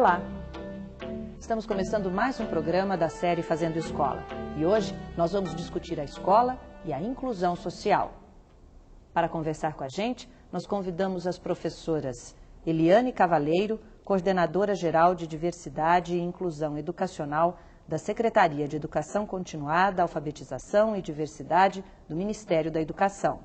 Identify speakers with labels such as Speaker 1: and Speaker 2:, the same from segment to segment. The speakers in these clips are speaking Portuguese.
Speaker 1: Olá! Estamos começando mais um programa da série Fazendo Escola. E hoje nós vamos discutir a escola e a inclusão social. Para conversar com a gente, nós convidamos as professoras Eliane Cavaleiro, coordenadora geral de Diversidade e Inclusão Educacional da Secretaria de Educação Continuada, Alfabetização e Diversidade do Ministério da Educação.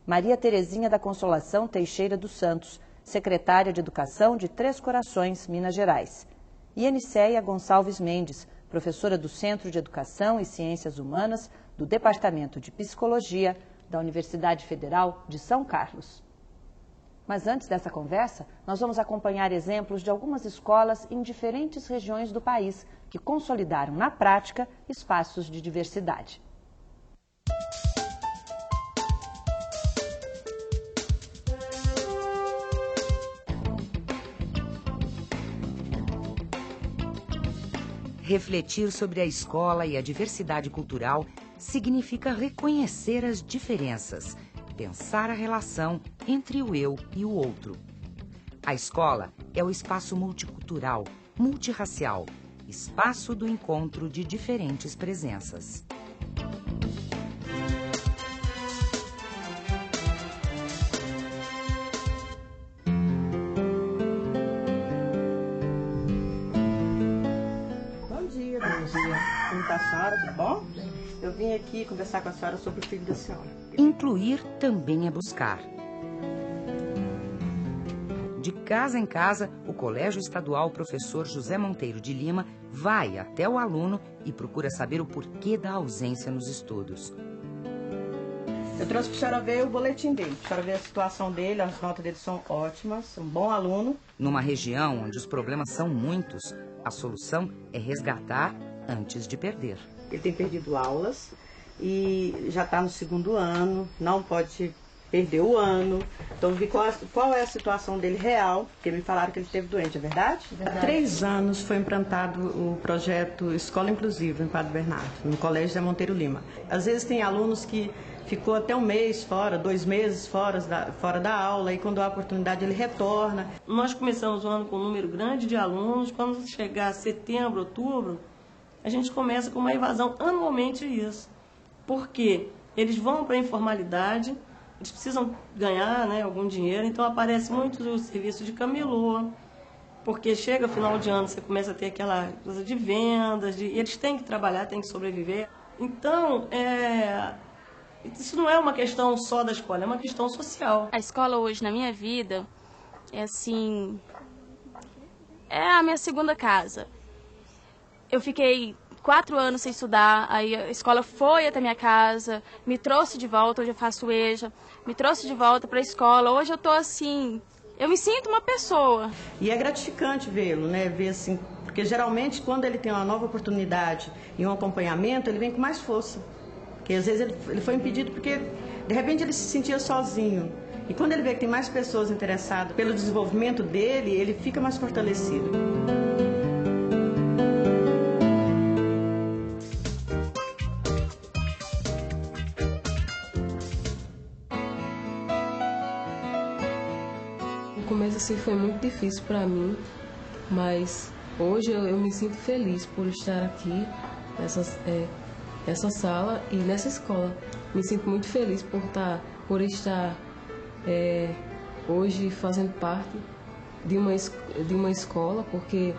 Speaker 1: Maria Terezinha da Consolação Teixeira dos Santos, secretária de Educação de Três Corações, Minas Gerais. E Aniceia Gonçalves Mendes, professora do Centro de Educação e Ciências Humanas do Departamento de Psicologia da Universidade Federal de São Carlos. Mas antes dessa conversa, nós vamos acompanhar exemplos de algumas escolas em diferentes regiões do país que consolidaram na prática espaços de diversidade.
Speaker 2: Refletir sobre a escola e a diversidade cultural significa reconhecer as diferenças, pensar a relação entre o eu e o outro. A escola é o espaço multicultural, multirracial, espaço do encontro de diferentes presenças.
Speaker 3: Bom dia. Como está a senhora? Tudo bom? Eu vim aqui conversar com a senhora sobre o filho da senhora.
Speaker 2: Incluir também é buscar. De casa em casa, o Colégio Estadual Professor José Monteiro de Lima vai até o aluno e procura saber o porquê da ausência nos estudos.
Speaker 3: Eu trouxe para a senhora ver o boletim dele. A senhora ver a situação dele, as notas dele são ótimas, um bom aluno.
Speaker 2: Numa região onde os problemas são muitos, a solução é resgatar antes de perder.
Speaker 3: Ele tem perdido aulas e já está no segundo ano, não pode perder o ano. Então, vi qual é a situação dele real, porque me falaram que ele esteve doente, é verdade?
Speaker 4: Há 3 anos foi implantado o projeto Escola Inclusiva em Padre Bernardo, no Colégio José Monteiro Lima. Às vezes tem alunos que ficou até um mês fora, 2 meses fora da aula, e quando há oportunidade ele retorna.
Speaker 5: Nós começamos o ano com um número grande de alunos. Quando chegar setembro, outubro, a gente começa com uma evasão anualmente isso. Porque eles vão para a informalidade, eles precisam ganhar, né, algum dinheiro, então aparece muito o serviço de camelô, porque chega final de ano, você começa a ter aquela coisa de vendas, e eles têm que trabalhar, têm que sobreviver. Então, isso não é uma questão só da escola, é uma questão social.
Speaker 6: A escola hoje, na minha vida, é assim, é a minha segunda casa. Eu fiquei 4 anos sem estudar, aí a escola foi até minha casa, me trouxe de volta, hoje eu faço EJA, me trouxe de volta para a escola. Hoje eu tô assim, eu me sinto uma pessoa.
Speaker 4: E é gratificante vê-lo, né? Ver assim, porque geralmente quando ele tem uma nova oportunidade e um acompanhamento, ele vem com mais força. Porque às vezes ele foi impedido porque de repente ele se sentia sozinho. E quando ele vê que tem mais pessoas interessadas pelo desenvolvimento dele, ele fica mais fortalecido.
Speaker 7: No começo assim foi muito difícil para mim, mas hoje eu me sinto feliz por estar aqui nessa sala e nessa escola. Me sinto muito feliz por estar hoje fazendo parte de uma escola, porque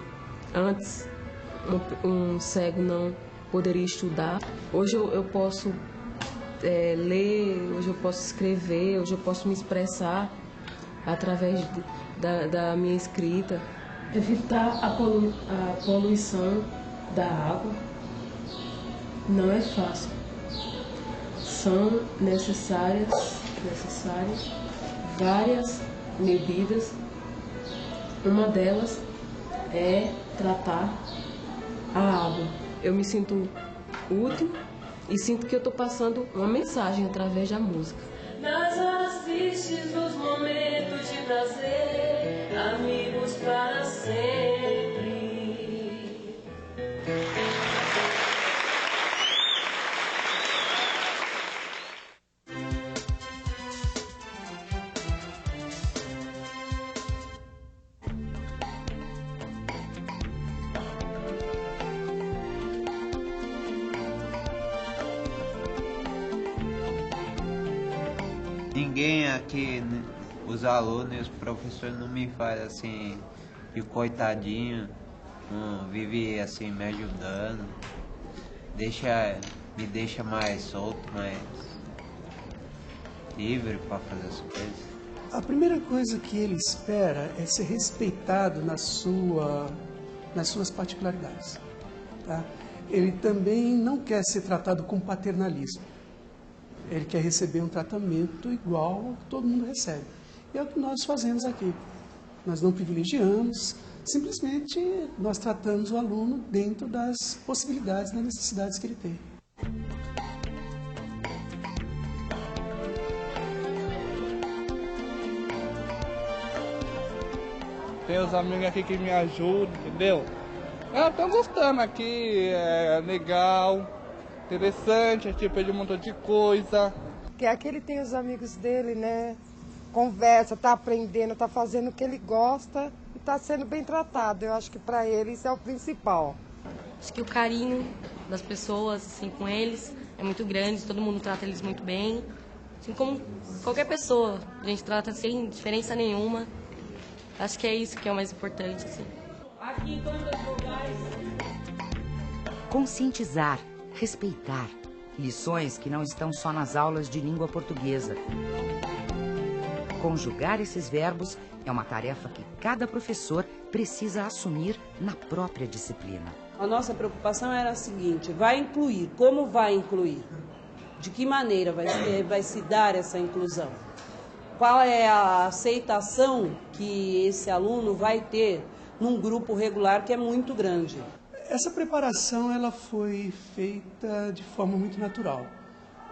Speaker 7: antes um cego não poderia estudar. Hoje eu posso ler, hoje eu posso escrever, hoje eu posso me expressar através da minha escrita. Evitar a poluição da água não é fácil. São necessárias várias medidas. Uma delas é tratar a água. Eu me sinto útil e sinto que eu estou passando uma mensagem através da música.
Speaker 8: Nas horas tristes, nos momentos de prazer, amigos para sempre.
Speaker 9: ninguém aqui, os alunos e os professores não me fazem assim, de coitadinho, não vive assim me ajudando, me deixa mais solto, mais livre para fazer as coisas.
Speaker 10: A primeira coisa que ele espera é ser respeitado nas suas particularidades. Tá? Ele também não quer ser tratado com paternalismo. Ele quer receber um tratamento igual ao que todo mundo recebe. E é o que nós fazemos aqui. Nós não privilegiamos, simplesmente nós tratamos o aluno dentro das possibilidades, das necessidades que ele tem.
Speaker 11: Tem os amigos aqui que me ajudam, entendeu? Eu tô gostando aqui, é legal, interessante, a gente aprende um montão de coisa.
Speaker 12: Porque aqui ele tem os amigos dele, né? Conversa, tá aprendendo, tá fazendo o que ele gosta e tá sendo bem tratado. Eu acho que para ele isso é o principal.
Speaker 13: Acho que o carinho das pessoas, assim, com eles é muito grande, todo mundo trata eles muito bem. Assim como qualquer pessoa, a gente trata sem diferença nenhuma. Acho que é isso que é o mais importante, assim.
Speaker 8: Aqui em tantos lugares.
Speaker 2: Conscientizar, respeitar. Lições que não estão só nas aulas de língua portuguesa. Conjugar esses verbos é uma tarefa que cada professor precisa assumir na própria disciplina.
Speaker 14: A nossa preocupação era a seguinte: vai incluir, como vai incluir? De que maneira vai se dar essa inclusão? Qual é a aceitação que esse aluno vai ter num grupo regular que é muito grande?
Speaker 10: Essa preparação ela foi feita de forma muito natural.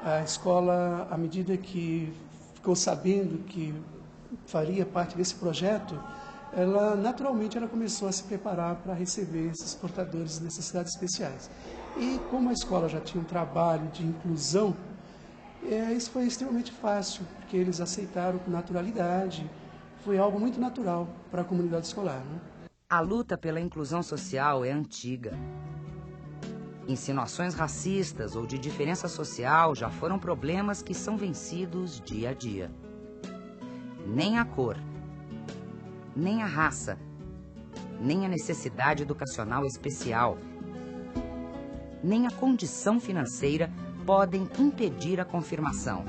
Speaker 10: A escola, à medida que ficou sabendo que faria parte desse projeto, ela naturalmente começou a se preparar para receber esses portadores de necessidades especiais. E como a escola já tinha um trabalho de inclusão, isso foi extremamente fácil, porque eles aceitaram com naturalidade. Foi algo muito natural para a comunidade escolar, né?
Speaker 2: A luta pela inclusão social é antiga. Insinuações racistas ou de diferença social já foram problemas que são vencidos dia a dia. Nem a cor, nem a raça, nem a necessidade educacional especial, nem a condição financeira podem impedir a confirmação.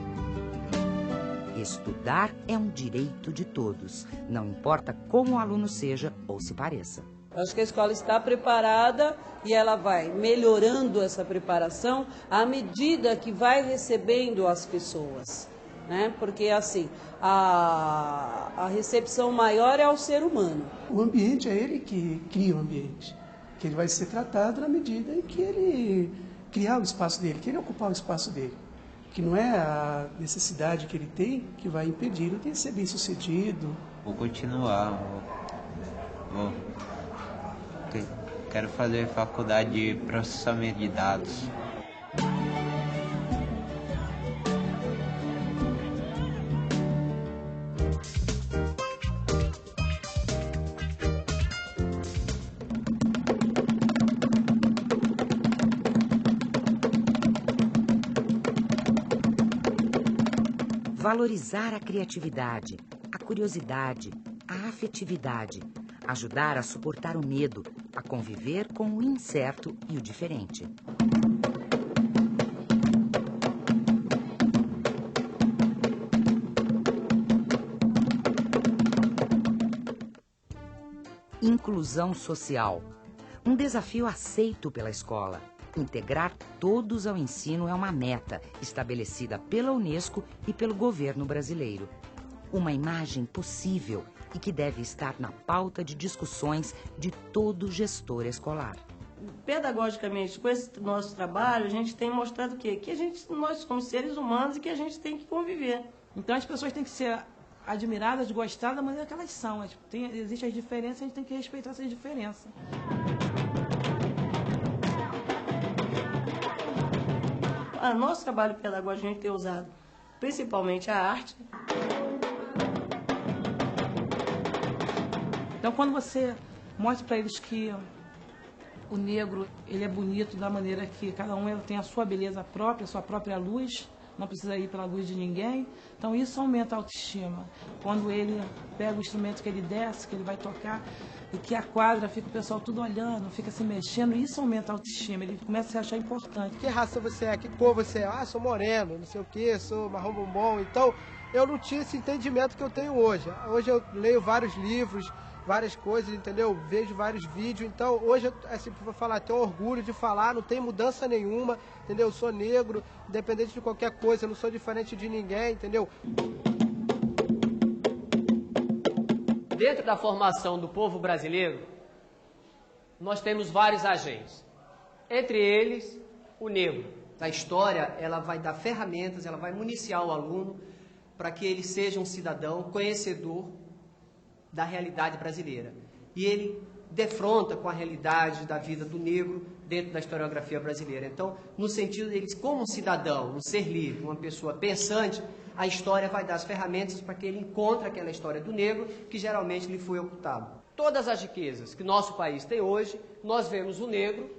Speaker 2: Estudar é um direito de todos, não importa como o aluno seja ou se pareça.
Speaker 14: Acho que a escola está preparada e ela vai melhorando essa preparação à medida que vai recebendo as pessoas, né? Porque assim, a recepção maior é ao ser humano.
Speaker 10: O ambiente é ele que cria o ambiente, que ele vai ser tratado na medida em que ele criar o espaço dele, que ele ocupar o espaço dele. Que não é a necessidade que ele tem que vai impedir ele de ser bem sucedido.
Speaker 9: Vou continuar, quero fazer faculdade de processamento de dados.
Speaker 2: Valorizar a criatividade, a curiosidade, a afetividade, ajudar a suportar o medo, a conviver com o incerto e o diferente. Inclusão social. Um desafio aceito pela escola. Integrar todos ao ensino é uma meta estabelecida pela Unesco e pelo governo brasileiro. Uma imagem possível e que deve estar na pauta de discussões de todo gestor escolar.
Speaker 5: Pedagogicamente, com esse nosso trabalho, a gente tem mostrado o quê? Que nós somos seres humanos e que a gente tem que conviver.
Speaker 15: Então as pessoas têm que ser admiradas, gostadas da maneira que elas são. Existem as diferenças, a gente tem que respeitar essas diferenças.
Speaker 5: O nosso trabalho pedagógico, a gente tem usado principalmente a arte.
Speaker 15: Então, quando você mostra para eles que o negro ele é bonito da maneira que cada um tem a sua beleza própria, a sua própria luz, não precisa ir pela luz de ninguém. Então isso aumenta a autoestima. Quando ele pega o instrumento que ele desce, que ele vai tocar, e que a quadra fica o pessoal tudo olhando, fica se mexendo, isso aumenta a autoestima, ele começa a se achar importante.
Speaker 16: Que raça você é? Que cor você é? Ah, sou moreno, não sei o que, sou marrom bombom. Então eu não tinha esse entendimento que eu tenho hoje. Hoje eu leio vários livros, várias coisas, entendeu? Vejo vários vídeos, então hoje, assim, vou falar, tenho orgulho de falar, não tem mudança nenhuma, entendeu? Eu sou negro, independente de qualquer coisa, eu não sou diferente de ninguém, entendeu?
Speaker 17: Dentro da formação do povo brasileiro, nós temos vários agentes, entre eles o negro. A história, ela vai dar ferramentas, ela vai municiar o aluno para que ele seja um cidadão conhecedor da realidade brasileira. E ele defronta com a realidade da vida do negro dentro da historiografia brasileira. Então, no sentido dele, como um cidadão, um ser livre, uma pessoa pensante, a história vai dar as ferramentas para que ele encontre aquela história do negro que geralmente lhe foi ocultado. Todas as riquezas que nosso país tem hoje, nós vemos o negro,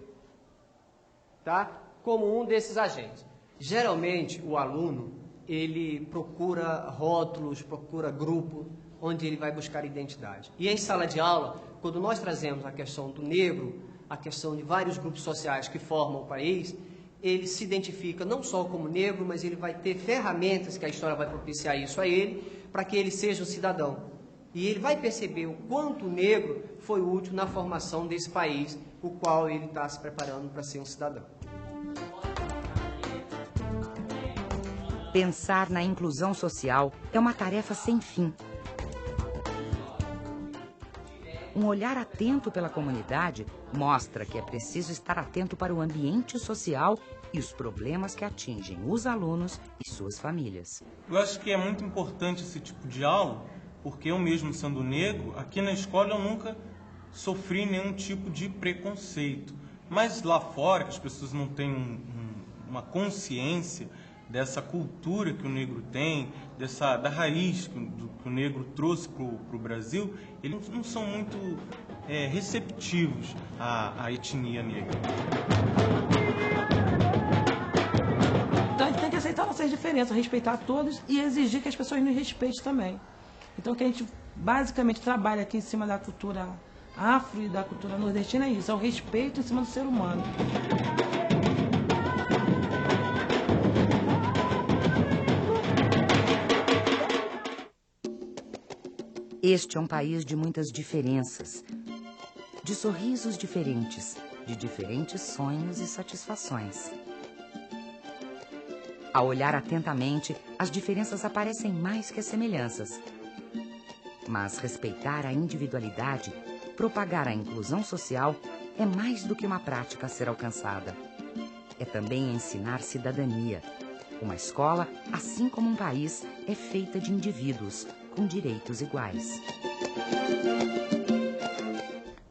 Speaker 17: tá, como um desses agentes. Geralmente, o aluno, ele procura rótulos, procura grupo, onde ele vai buscar identidade. E em sala de aula, quando nós trazemos a questão do negro, a questão de vários grupos sociais que formam o país, ele se identifica não só como negro, mas ele vai ter ferramentas que a história vai propiciar isso a ele, para que ele seja um cidadão. E ele vai perceber o quanto o negro foi útil na formação desse país, o qual ele está se preparando para ser um cidadão.
Speaker 2: Pensar na inclusão social é uma tarefa sem fim. Um olhar atento pela comunidade mostra que é preciso estar atento para o ambiente social e os problemas que atingem os alunos e suas famílias.
Speaker 18: Eu acho que é muito importante esse tipo de aula, porque eu mesmo sendo negro, aqui na escola eu nunca sofri nenhum tipo de preconceito. Mas lá fora, que as pessoas não têm uma consciência dessa cultura que o negro tem, da raiz que o negro trouxe para o Brasil, eles não são muito receptivos à etnia negra.
Speaker 15: Então a gente tem que aceitar nossas diferenças, respeitar todos e exigir que as pessoas nos respeitem também. Então o que a gente basicamente trabalha aqui em cima da cultura afro e da cultura nordestina é isso, é o respeito em cima do ser humano.
Speaker 2: Este é um país de muitas diferenças, de sorrisos diferentes, de diferentes sonhos e satisfações. Ao olhar atentamente, as diferenças aparecem mais que as semelhanças. Mas respeitar a individualidade, propagar a inclusão social, é mais do que uma prática a ser alcançada. É também ensinar cidadania. Uma escola, assim como um país, é feita de indivíduos com direitos iguais.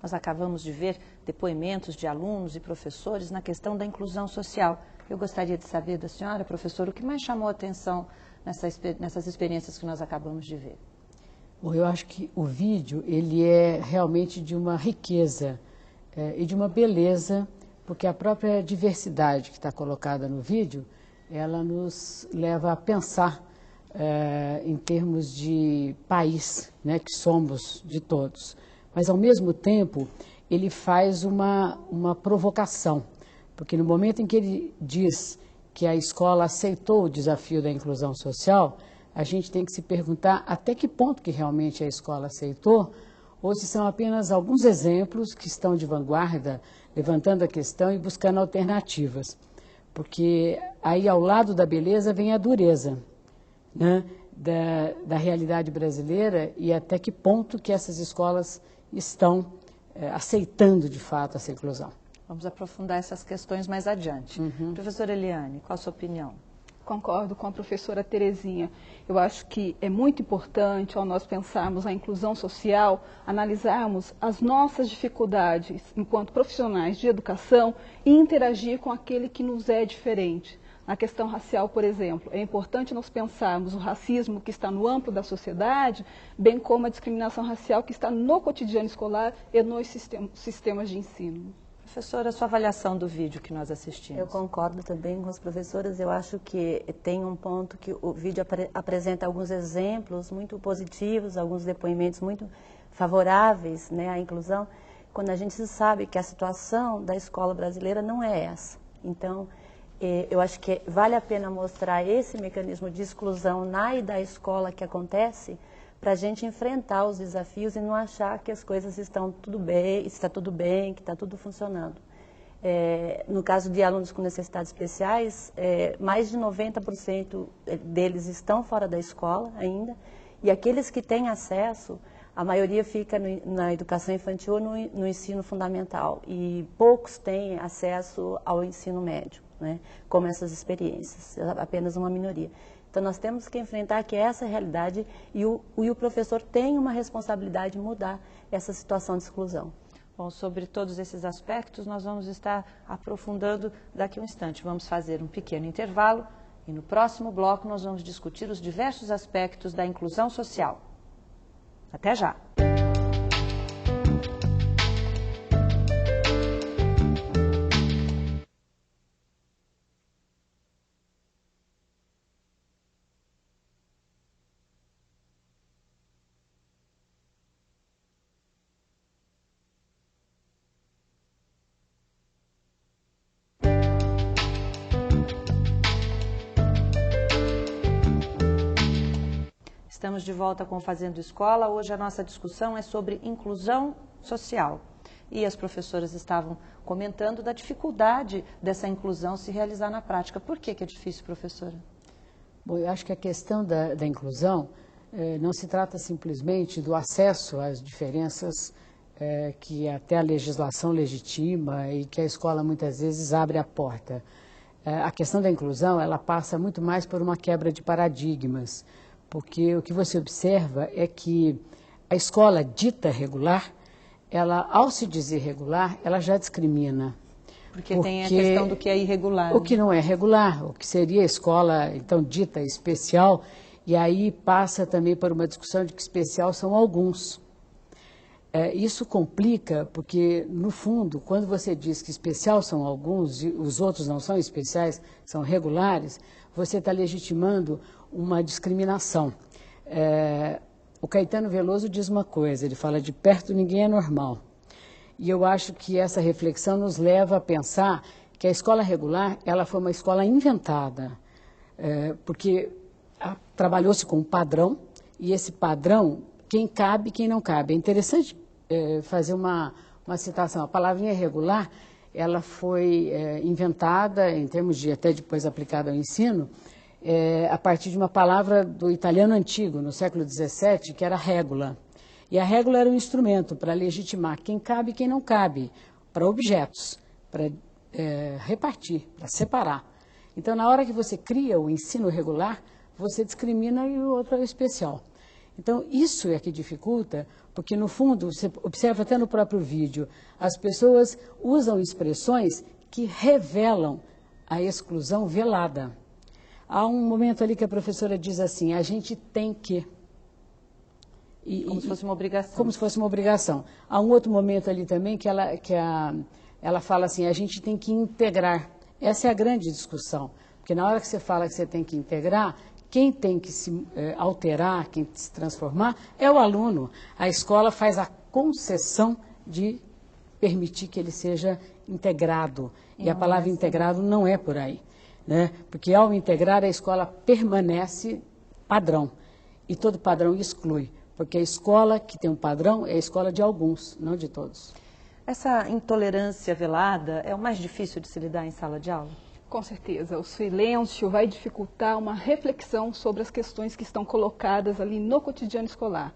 Speaker 1: Nós acabamos de ver depoimentos de alunos e professores na questão da inclusão social. Eu gostaria de saber da senhora, professora, o que mais chamou a atenção nessas experiências que nós acabamos de ver.
Speaker 19: Bom, eu acho que o vídeo, ele é realmente de uma riqueza e de uma beleza, porque a própria diversidade que está colocada no vídeo, ela nos leva a pensar em termos de país, né, que somos de todos. Mas, ao mesmo tempo, ele faz uma provocação, porque no momento em que ele diz que a escola aceitou o desafio da inclusão social, a gente tem que se perguntar até que ponto que realmente a escola aceitou, ou se são apenas alguns exemplos que estão de vanguarda, levantando a questão e buscando alternativas. Porque aí, ao lado da beleza, vem a dureza, né, da realidade brasileira e até que ponto que essas escolas estão aceitando de fato essa inclusão.
Speaker 1: Vamos aprofundar essas questões mais adiante. Professora Eliane, qual a sua opinião?
Speaker 20: Concordo com a professora Terezinha. Eu acho que é muito importante, ao nós pensarmos a inclusão social, analisarmos as nossas dificuldades enquanto profissionais de educação e interagir com aquele que nos é diferente. Na questão racial, por exemplo, é importante nós pensarmos o racismo que está no amplo da sociedade, bem como a discriminação racial que está no cotidiano escolar e nos sistemas de ensino.
Speaker 1: Professora, sua avaliação do vídeo que nós assistimos.
Speaker 21: Eu concordo também com as professoras. Eu acho que tem um ponto que o vídeo apresenta alguns exemplos muito positivos, alguns depoimentos muito favoráveis, né, à inclusão, quando a gente sabe que a situação da escola brasileira não é essa. Então, eu acho que vale a pena mostrar esse mecanismo de exclusão na e da escola que acontece, para a gente enfrentar os desafios e não achar que as coisas estão tudo bem, está tudo bem, que está tudo funcionando. No caso de alunos com necessidades especiais, mais de 90% deles estão fora da escola ainda, e aqueles que têm acesso, a maioria fica na educação infantil ou no ensino fundamental, e poucos têm acesso ao ensino médio, né, como essas experiências, apenas uma minoria. Então, nós temos que enfrentar que essa é a realidade e o professor tem uma responsabilidade de mudar essa situação de exclusão.
Speaker 1: Bom, sobre todos esses aspectos, nós vamos estar aprofundando daqui a um instante. Vamos fazer um pequeno intervalo e no próximo bloco nós vamos discutir os diversos aspectos da inclusão social. Até já! Estamos de volta com o Fazendo Escola. Hoje a nossa discussão é sobre inclusão social. E as professoras estavam comentando da dificuldade dessa inclusão se realizar na prática. Por que é difícil, professora?
Speaker 19: Bom, eu acho que a questão da inclusão não se trata simplesmente do acesso às diferenças que até a legislação legitima e que a escola muitas vezes abre a porta. A questão da inclusão, ela passa muito mais por uma quebra de paradigmas, porque o que você observa é que a escola dita regular, ela, ao se dizer regular, ela já discrimina.
Speaker 1: Porque tem a questão do que é irregular.
Speaker 19: O que não é regular, o que seria a escola, então, dita especial, e aí passa também por uma discussão de que especial são alguns. Isso complica, porque, no fundo, quando você diz que especial são alguns e os outros não são especiais, são regulares, você está legitimando uma discriminação. O Caetano Veloso diz uma coisa, ele fala: de perto ninguém é normal. E eu acho que essa reflexão nos leva a pensar que a escola regular, ela foi uma escola inventada, porque trabalhou-se com um padrão, e esse padrão, quem cabe e quem não cabe. É interessante fazer uma citação. A palavrinha regular, ela foi inventada, em termos de até depois aplicada ao ensino, a partir de uma palavra do italiano antigo, no século XVII, que era régula. E a régula era um instrumento para legitimar quem cabe e quem não cabe, para objetos, para repartir, para separar. Então, na hora que você cria o ensino regular, você discrimina e o outro é o especial. Então, isso é que dificulta, porque, no fundo, você observa até no próprio vídeo, as pessoas usam expressões que revelam a exclusão velada. Há um momento ali que a professora diz assim: a gente tem que...
Speaker 1: Como se fosse uma obrigação.
Speaker 19: Como se fosse uma obrigação. Há um outro momento ali também que ela fala assim: a gente tem que integrar. Essa é a grande discussão. Porque na hora que você fala que você tem que integrar, quem tem que se alterar, quem tem que se transformar, é o aluno. A escola faz a concessão de permitir que ele seja integrado. E a palavra integrado não é por aí, né? Porque ao integrar, a escola permanece padrão. E todo padrão exclui. Porque a escola que tem um padrão é a escola de alguns, não de todos.
Speaker 1: Essa intolerância velada é o mais difícil de se lidar em sala de aula?
Speaker 20: Com certeza, o silêncio vai dificultar uma reflexão sobre as questões que estão colocadas ali no cotidiano escolar.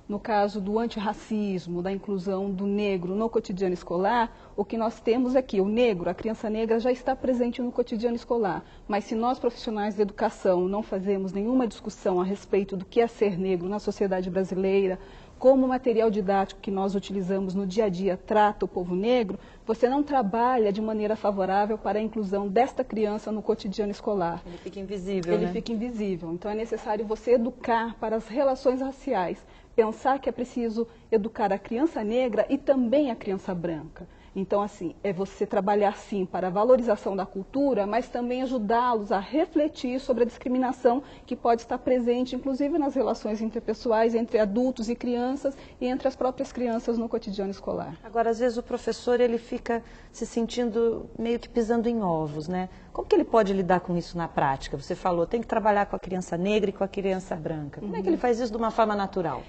Speaker 20: No caso do antirracismo, da inclusão do negro no cotidiano escolar, o que nós temos aqui, o negro, a criança negra já está presente no cotidiano escolar. Mas se nós, profissionais da educação, não fazemos nenhuma discussão a respeito do que é ser negro na sociedade brasileira, como o material didático que nós utilizamos no dia a dia trata o povo negro, você não trabalha de maneira favorável para a inclusão desta criança no cotidiano escolar.
Speaker 1: Ele fica invisível,
Speaker 20: Ele fica invisível. Então é necessário você educar para as relações raciais. Pensar que é preciso educar a criança negra e também a criança branca. Então, assim, é você trabalhar, sim, para a valorização da cultura, mas também ajudá-los a refletir sobre a discriminação que pode estar presente, inclusive nas relações interpessoais entre adultos e crianças e entre as próprias crianças no cotidiano escolar.
Speaker 1: Agora, às vezes o professor ele fica se sentindo meio que pisando em ovos, né? Como que ele pode lidar com isso na prática? Você falou, tem que trabalhar com a criança negra e com a criança branca. Como é que ele faz isso de uma forma natural?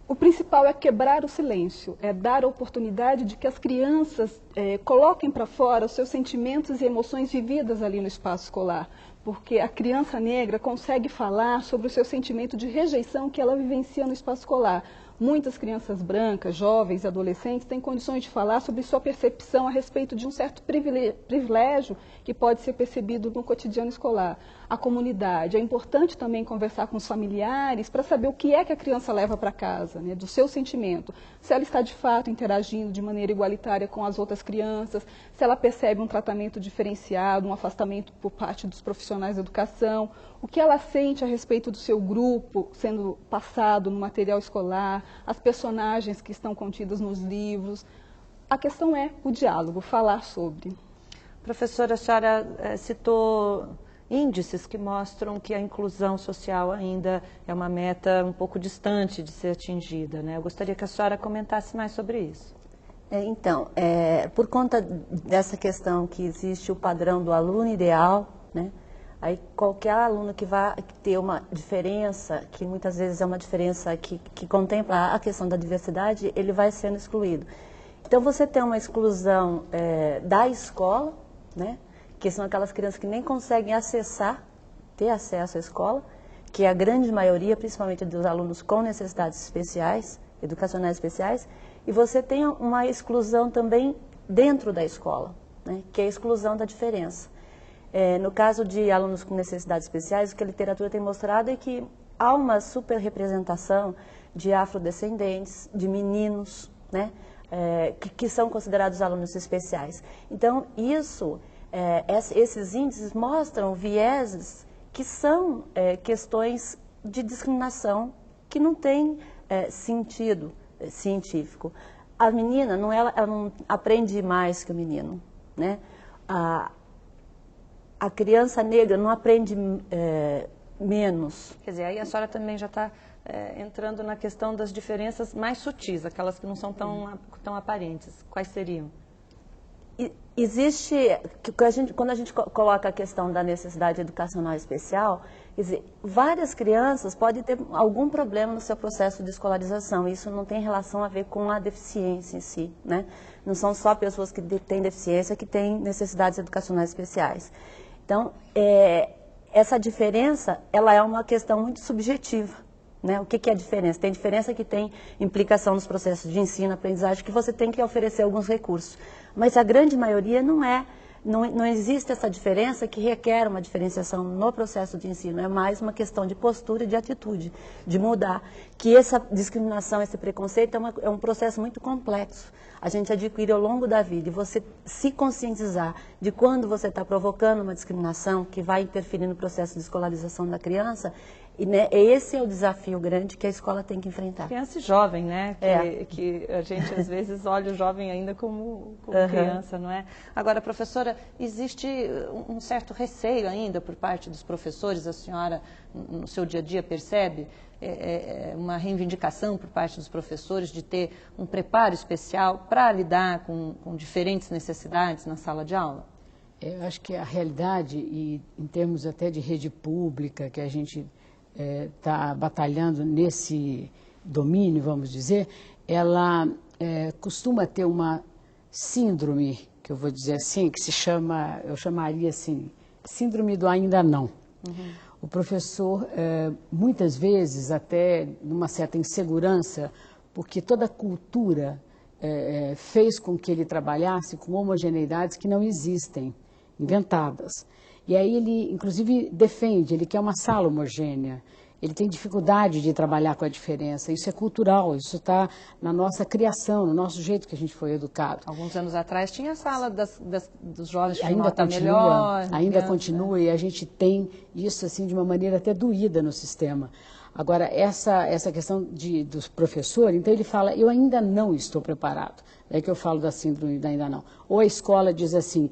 Speaker 20: O principal é quebrar o silêncio, é dar a oportunidade de que as crianças coloquem para fora os seus sentimentos e emoções vividas ali no espaço escolar. Porque a criança negra consegue falar sobre o seu sentimento de rejeição que ela vivencia no espaço escolar. Muitas crianças brancas, jovens e adolescentes têm condições de falar sobre sua percepção a respeito de um certo privilégio que pode ser percebido no cotidiano escolar. A comunidade, é importante também conversar com os familiares para saber o que é que a criança leva para casa, né, do seu sentimento. Se ela está de fato interagindo de maneira igualitária com as outras crianças, se ela percebe um tratamento diferenciado, um afastamento por parte dos profissionais da educação, o que ela sente a respeito do seu grupo sendo passado no material escolar, as personagens que estão contidas nos livros. A questão é o diálogo, falar sobre.
Speaker 1: Professora, a senhora citou índices que mostram que a inclusão social ainda é uma meta um pouco distante de ser atingida, né? Eu gostaria que a senhora comentasse mais sobre isso.
Speaker 21: Por conta dessa questão que existe o padrão do aluno ideal, né? Aí qualquer aluno que vai ter uma diferença, que muitas vezes é uma diferença que contempla a questão da diversidade, ele vai sendo excluído. Então você tem uma exclusão da escola, né? Que são aquelas crianças que nem conseguem ter acesso à escola, que é a grande maioria, principalmente dos alunos com necessidades especiais, educacionais especiais, e você tem uma exclusão também dentro da escola, né? Que é a exclusão da diferença. No caso de alunos com necessidades especiais, o que a literatura tem mostrado é que há uma superrepresentação de afrodescendentes, de meninos, né, que são considerados alunos especiais. Então, esses índices mostram vieses que são questões de discriminação que não têm sentido científico. A menina, ela não aprende mais que o menino, né? A criança negra não aprende menos.
Speaker 1: Quer dizer, aí a senhora também já está entrando na questão das diferenças mais sutis, aquelas que não são tão aparentes. Quais seriam?
Speaker 21: Existe, quando a gente coloca a questão da necessidade educacional especial, quer dizer, várias crianças podem ter algum problema no seu processo de escolarização. Isso não tem relação a ver com a deficiência em si, né? Não são só pessoas que têm deficiência que têm necessidades educacionais especiais. Então, essa diferença, ela é uma questão muito subjetiva, né? O que é a diferença? Tem diferença que tem implicação nos processos de ensino, aprendizagem, que você tem que oferecer alguns recursos. Mas a grande maioria não existe essa diferença que requer uma diferenciação no processo de ensino. É mais uma questão de postura e de atitude, de mudar. Que essa discriminação, esse preconceito é um processo muito complexo. A gente adquire ao longo da vida, e você se conscientizar de quando você está provocando uma discriminação que vai interferir no processo de escolarização da criança, e, né, esse é o desafio grande que a escola tem que enfrentar.
Speaker 1: Criança e jovem, né? Que a gente às vezes olha o jovem ainda como criança, não é? Agora, professora, existe um certo receio ainda por parte dos professores, a senhora no seu dia a dia percebe? Uma reivindicação por parte dos professores de ter um preparo especial para lidar com diferentes necessidades na sala de aula?
Speaker 19: Eu acho que a realidade, e em termos até de rede pública, que a gente está batalhando nesse domínio, vamos dizer, ela costuma ter uma síndrome, que eu vou dizer assim, que se chama, eu chamaria assim, síndrome do ainda não. Uhum. O professor, muitas vezes, até numa certa insegurança, porque toda a cultura fez com que ele trabalhasse com homogeneidades que não existem, inventadas. E aí ele, inclusive, defende, ele quer uma sala homogênea. Ele tem dificuldade de trabalhar com a diferença. Isso é cultural, isso está na nossa criação, no nosso jeito que a gente foi educado.
Speaker 1: Alguns anos atrás tinha a sala dos jovens que
Speaker 19: ainda
Speaker 1: nota
Speaker 19: continua,
Speaker 1: melhor.
Speaker 19: Ainda continua, e a gente tem isso assim de uma maneira até doída no sistema. Agora, essa questão dos professores, então ele fala, eu ainda não estou preparado. É que eu falo da síndrome da ainda não. Ou a escola diz assim,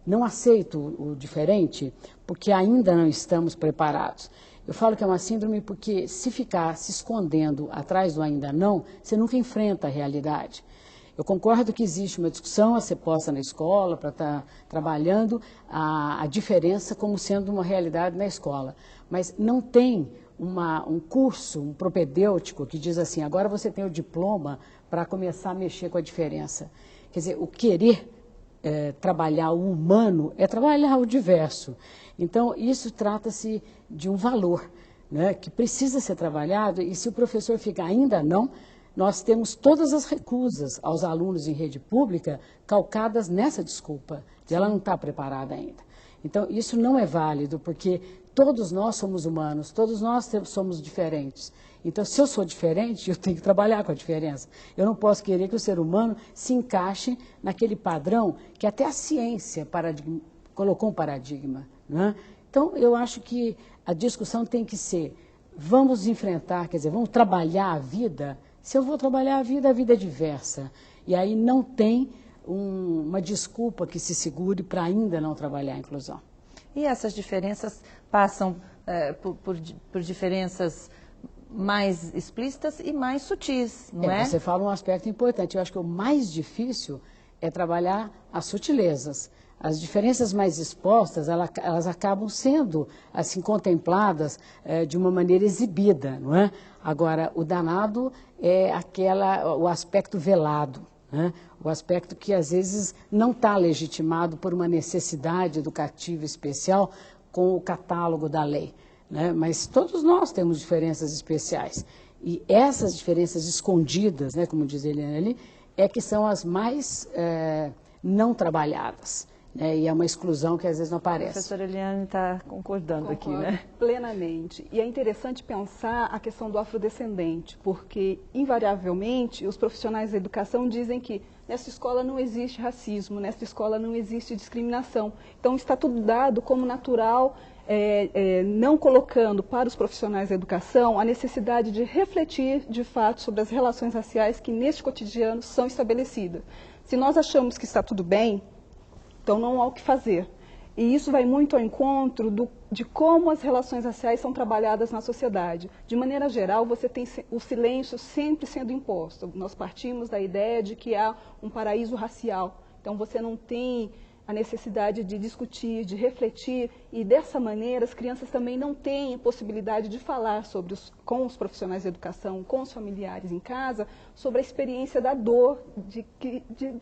Speaker 19: não aceito o diferente porque ainda não estamos preparados. Eu falo que é uma síndrome porque se ficar se escondendo atrás do ainda não, você nunca enfrenta a realidade. Eu concordo que existe uma discussão a ser posta na escola para estar trabalhando a diferença como sendo uma realidade na escola. Mas não tem um curso, um propedêutico que diz assim, agora você tem o diploma para começar a mexer com a diferença. Quer dizer, o querer trabalhar o humano é trabalhar o diverso. Então, isso trata-se de um valor, né, que precisa ser trabalhado e se o professor fica ainda não, nós temos todas as recusas aos alunos em rede pública calcadas nessa desculpa, de ela não estar preparada ainda. Então, isso não é válido, porque todos nós somos humanos, todos nós somos diferentes. Então, se eu sou diferente, eu tenho que trabalhar com a diferença. Eu não posso querer que o ser humano se encaixe naquele padrão que até a ciência colocou um paradigma, né? Então, eu acho que a discussão tem que ser, vamos enfrentar, quer dizer, vamos trabalhar a vida. Se eu vou trabalhar a vida é diversa. E aí não tem uma desculpa que se segure para ainda não trabalhar a inclusão.
Speaker 1: E essas diferenças passam por diferenças mais explícitas e mais sutis, não é?
Speaker 19: Você fala um aspecto importante. Eu acho que o mais difícil é trabalhar as sutilezas. As diferenças mais expostas, elas acabam sendo assim contempladas de uma maneira exibida, não é? Agora, o danado é o aspecto velado, né? O aspecto que às vezes não está legitimado por uma necessidade educativa especial com o catálogo da lei, né? Mas todos nós temos diferenças especiais. E essas diferenças escondidas, né, como diz Eliane ali, é que são as mais não trabalhadas. E é uma exclusão que às vezes não aparece.
Speaker 1: A professora Eliane está concordando aqui, né?
Speaker 20: Plenamente. E é interessante pensar a questão do afrodescendente, porque, invariavelmente, os profissionais da educação dizem que nessa escola não existe racismo, nessa escola não existe discriminação. Então, está tudo dado como natural, não colocando para os profissionais da educação a necessidade de refletir, de fato, sobre as relações raciais que, neste cotidiano, são estabelecidas. Se nós achamos que está tudo bem, então não há o que fazer. E isso vai muito ao encontro de como as relações raciais são trabalhadas na sociedade. De maneira geral, você tem o silêncio sempre sendo imposto. Nós partimos da ideia de que há um paraíso racial. Então você não tem a necessidade de discutir, de refletir, e dessa maneira as crianças também não têm possibilidade de falar com os profissionais de educação, com os familiares em casa, sobre a experiência da dor, de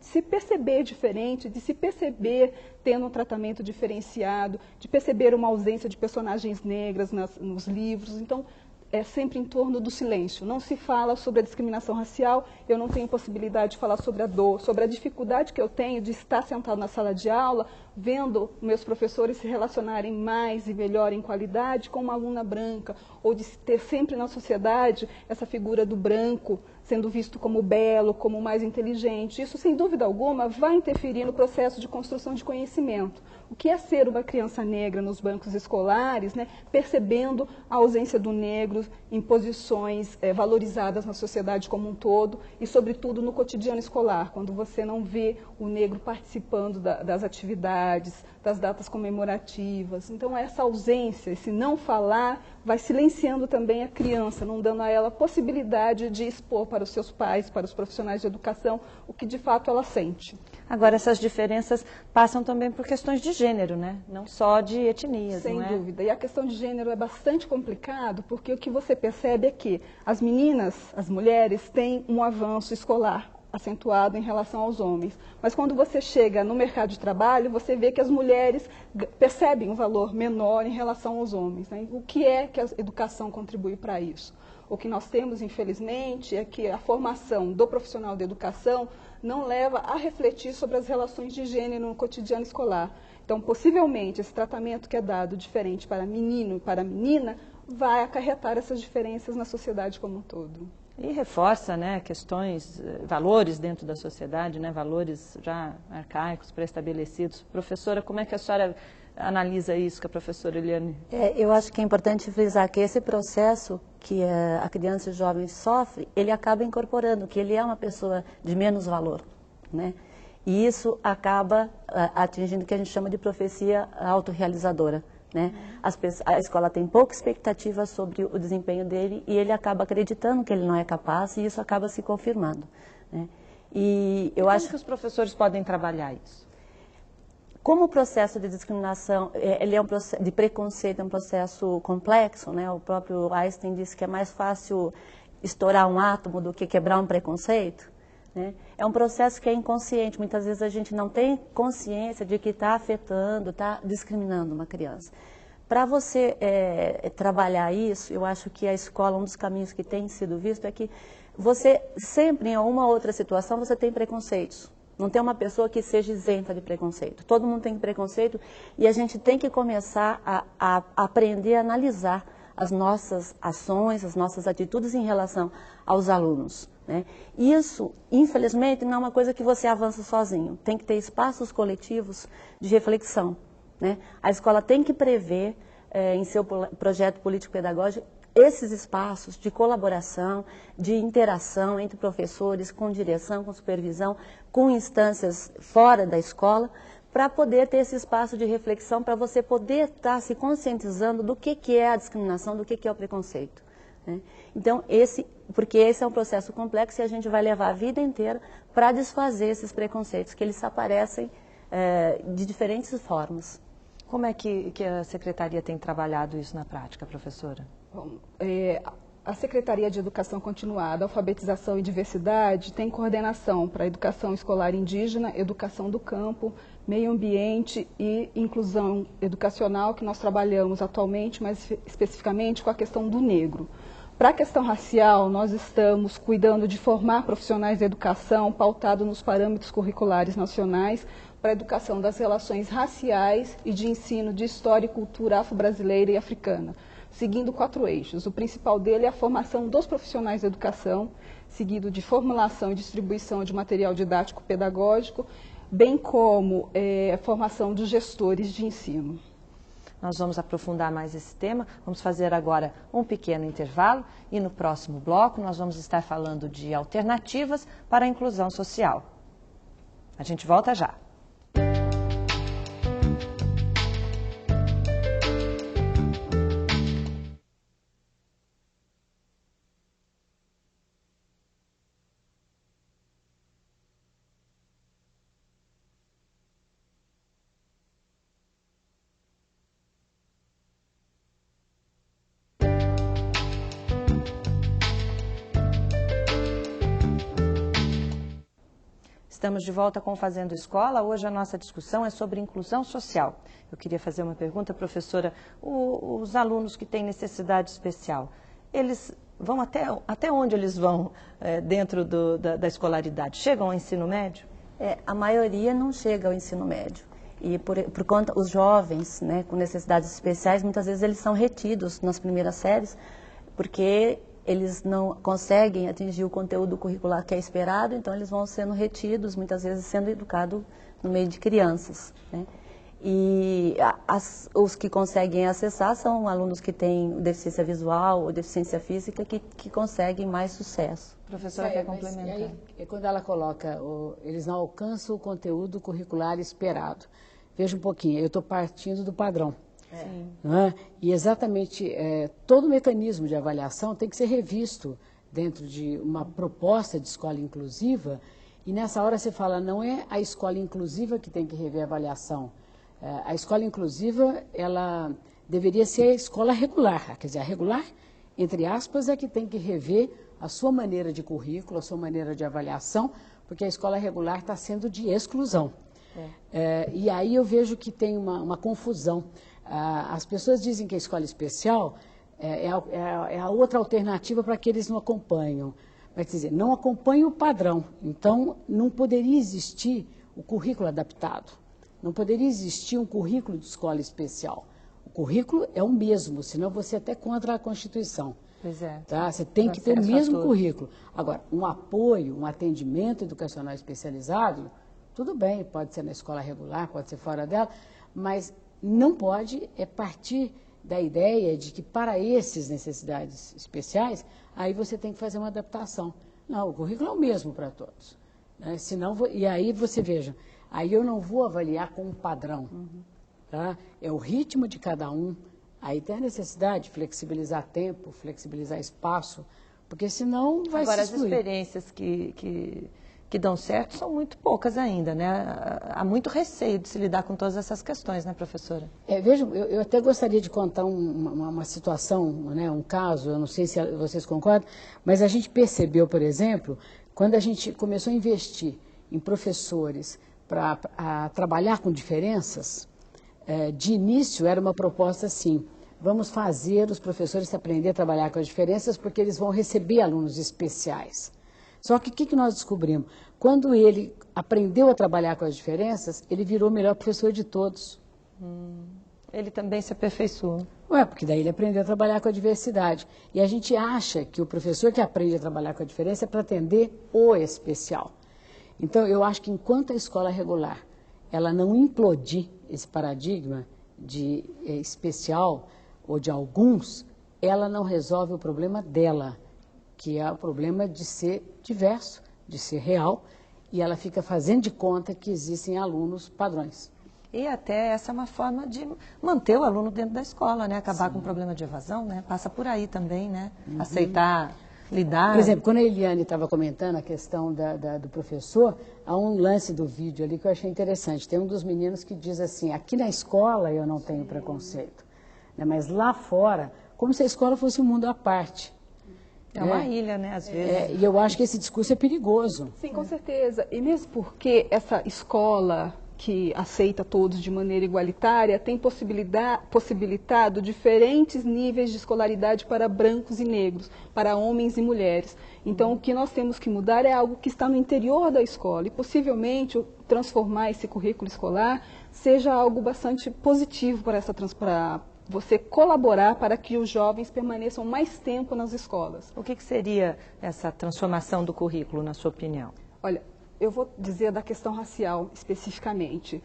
Speaker 20: se perceber diferente, de se perceber tendo um tratamento diferenciado, de perceber uma ausência de personagens negras nos livros. Então, é sempre em torno do silêncio. Não se fala sobre a discriminação racial, eu não tenho possibilidade de falar sobre a dor, sobre a dificuldade que eu tenho de estar sentado na sala de aula, vendo meus professores se relacionarem mais e melhor em qualidade com uma aluna branca, ou de ter sempre na sociedade essa figura do branco sendo visto como belo, como mais inteligente. Isso, sem dúvida alguma, vai interferir no processo de construção de conhecimento. O que é ser uma criança negra nos bancos escolares, né, percebendo a ausência do negro em posições valorizadas na sociedade como um todo e, sobretudo, no cotidiano escolar, quando você não vê o negro participando das atividades, das datas comemorativas. Então, essa ausência, esse não falar, vai silenciando também a criança, não dando a ela a possibilidade de expor para os seus pais, para os profissionais de educação, o que de fato ela sente.
Speaker 1: Agora, essas diferenças passam também por questões de gênero, né? Não só de etnias,
Speaker 20: Sem
Speaker 1: não é?
Speaker 20: dúvida. E a questão de gênero é bastante complicado, porque o que você percebe é que as meninas, as mulheres, têm um avanço escolar acentuado em relação aos homens. Mas quando você chega no mercado de trabalho, você vê que as mulheres percebem um valor menor em relação aos homens, né? O que é que a educação contribui para isso? O que nós temos, infelizmente, é que a formação do profissional da educação não leva a refletir sobre as relações de gênero no cotidiano escolar. Então, possivelmente, esse tratamento que é dado diferente para menino e para menina vai acarretar essas diferenças na sociedade como um todo.
Speaker 1: E reforça, né, questões, valores dentro da sociedade, né, valores já arcaicos, pré-estabelecidos. Professora, como é que a senhora analisa isso com a professora Eliane?
Speaker 21: Eu acho que é importante frisar que esse processo que a criança e o jovem sofre, ele acaba incorporando que ele é uma pessoa de menos valor, né? E isso acaba atingindo o que a gente chama de profecia autorrealizadora, né? A escola tem pouca expectativa sobre o desempenho dele e ele acaba acreditando que ele não é capaz e isso acaba se confirmando, né? E eu acho
Speaker 1: que os professores podem trabalhar isso?
Speaker 21: Como o processo de discriminação, ele é um processo de preconceito, é um processo complexo, né? O próprio Einstein disse que é mais fácil estourar um átomo do que quebrar um preconceito, né? É um processo que é inconsciente, muitas vezes a gente não tem consciência de que está afetando, está discriminando uma criança. Para você trabalhar isso, eu acho que a escola, um dos caminhos que tem sido visto é que você sempre, em alguma outra situação, você tem preconceitos. Não tem uma pessoa que seja isenta de preconceito. Todo mundo tem preconceito e a gente tem que começar a aprender a analisar as nossas ações, as nossas atitudes em relação aos alunos, né? Isso, infelizmente, não é uma coisa que você avança sozinho. Tem que ter espaços coletivos de reflexão, né? A escola tem que prever em seu projeto político-pedagógico esses espaços de colaboração, de interação entre professores, com direção, com supervisão, com instâncias fora da escola, para poder ter esse espaço de reflexão, para você poder estar se conscientizando do que é a discriminação, do que é o preconceito, né? Então, porque esse é um processo complexo e a gente vai levar a vida inteira para desfazer esses preconceitos, que eles aparecem de diferentes formas.
Speaker 1: Como é que a Secretaria tem trabalhado isso na prática, professora?
Speaker 20: Bom, a Secretaria de Educação Continuada, Alfabetização e Diversidade tem coordenação para a educação escolar indígena, educação do campo, meio ambiente e inclusão educacional, que nós trabalhamos atualmente, mais especificamente com a questão do negro. Para a questão racial, nós estamos cuidando de formar profissionais de educação pautado nos parâmetros curriculares nacionais para a educação das relações raciais e de ensino de história e cultura afro-brasileira e africana, seguindo 4 eixos. O principal dele é a formação dos profissionais de educação, seguido de formulação e distribuição de material didático pedagógico, bem como a formação dos gestores de ensino.
Speaker 1: Nós vamos aprofundar mais esse tema, vamos fazer agora um pequeno intervalo e no próximo bloco nós vamos estar falando de alternativas para a inclusão social. A gente volta já. Estamos de volta com o Fazendo Escola. Hoje a nossa discussão é sobre inclusão social. Eu queria fazer uma pergunta, professora. Os alunos que têm necessidade especial, eles vão até onde eles vão dentro da escolaridade? Chegam ao ensino médio?
Speaker 21: A maioria não chega ao ensino médio. E por conta, os jovens, né, com necessidades especiais, muitas vezes eles são retidos nas primeiras séries, porque eles não conseguem atingir o conteúdo curricular que é esperado, então eles vão sendo retidos, muitas vezes sendo educados no meio de crianças, né? E os que conseguem acessar são alunos que têm deficiência visual ou deficiência física que conseguem mais sucesso.
Speaker 1: Professora, quer complementar?
Speaker 19: Aí, quando ela coloca, eles não alcançam o conteúdo curricular esperado. Veja um pouquinho, eu estou partindo do padrão. Não é? E exatamente todo o mecanismo de avaliação tem que ser revisto dentro de uma proposta de escola inclusiva, e nessa hora você fala, não é a escola inclusiva que tem que rever a avaliação. A escola inclusiva, ela deveria ser a escola regular, quer dizer, a regular, entre aspas, é que tem que rever a sua maneira de currículo, a sua maneira de avaliação, porque a escola regular está sendo de exclusão. E aí eu vejo que tem uma confusão. As pessoas dizem que a escola especial é a outra alternativa para que eles não acompanham. Quer dizer, não acompanham o padrão. Então, não poderia existir o currículo adaptado. Não poderia existir um currículo de escola especial. O currículo é o mesmo, senão você é até contra a Constituição.
Speaker 1: Pois é.
Speaker 19: Tá? Você tem que ter o mesmo currículo. Agora, um apoio, um atendimento educacional especializado, tudo bem, pode ser na escola regular, pode ser fora dela, mas não pode partir da ideia de que para esses necessidades especiais, aí você tem que fazer uma adaptação. Não, o currículo é o mesmo para todos. Né? Senão, e aí você veja, aí eu não vou avaliar com um padrão. Tá? É o ritmo de cada um. Aí tem a necessidade de flexibilizar tempo, flexibilizar espaço, porque senão vai
Speaker 1: Agora,
Speaker 19: se excluir.
Speaker 1: as experiências que dão certo são muito poucas ainda, né? Há muito receio de se lidar com todas essas questões, né, professora?
Speaker 19: Veja, eu até gostaria de contar uma situação, né, um caso, eu não sei se vocês concordam, mas a gente percebeu, por exemplo, quando a gente começou a investir em professores para trabalhar com diferenças, de início era uma proposta assim: vamos fazer os professores aprender a trabalhar com as diferenças porque eles vão receber alunos especiais. Só que o que nós descobrimos? Quando ele aprendeu a trabalhar com as diferenças, ele virou o melhor professor de todos.
Speaker 1: Ele também se aperfeiçoou.
Speaker 19: Porque daí ele aprendeu a trabalhar com a diversidade. E a gente acha que o professor que aprende a trabalhar com a diferença é para atender o especial. Então, eu acho que enquanto a escola regular, ela não implodir esse paradigma de especial ou de alguns, ela não resolve o problema dela, que é o problema de ser diverso, de ser real, e ela fica fazendo de conta que existem alunos padrões.
Speaker 1: E até essa é uma forma de manter o aluno dentro da escola, né? Acabar com o problema de evasão, né? Passa por aí também, né? Aceitar, lidar.
Speaker 19: Por exemplo, quando a Eliane estava comentando a questão do professor, há um lance do vídeo ali que eu achei interessante. Tem um dos meninos que diz assim: aqui na escola eu não tenho preconceito, né? Mas lá fora, como se a escola fosse um mundo à parte.
Speaker 1: É uma ilha, né, às vezes.
Speaker 19: E eu acho que esse discurso é perigoso.
Speaker 20: Sim, com certeza. E mesmo porque essa escola que aceita todos de maneira igualitária tem possibilitado diferentes níveis de escolaridade para brancos e negros, para homens e mulheres. Então, o que nós temos que mudar é algo que está no interior da escola e possivelmente transformar esse currículo escolar seja algo bastante positivo para você colaborar para que os jovens permaneçam mais tempo nas escolas.
Speaker 1: O que seria essa transformação do currículo, na sua opinião?
Speaker 20: Olha, eu vou dizer da questão racial especificamente.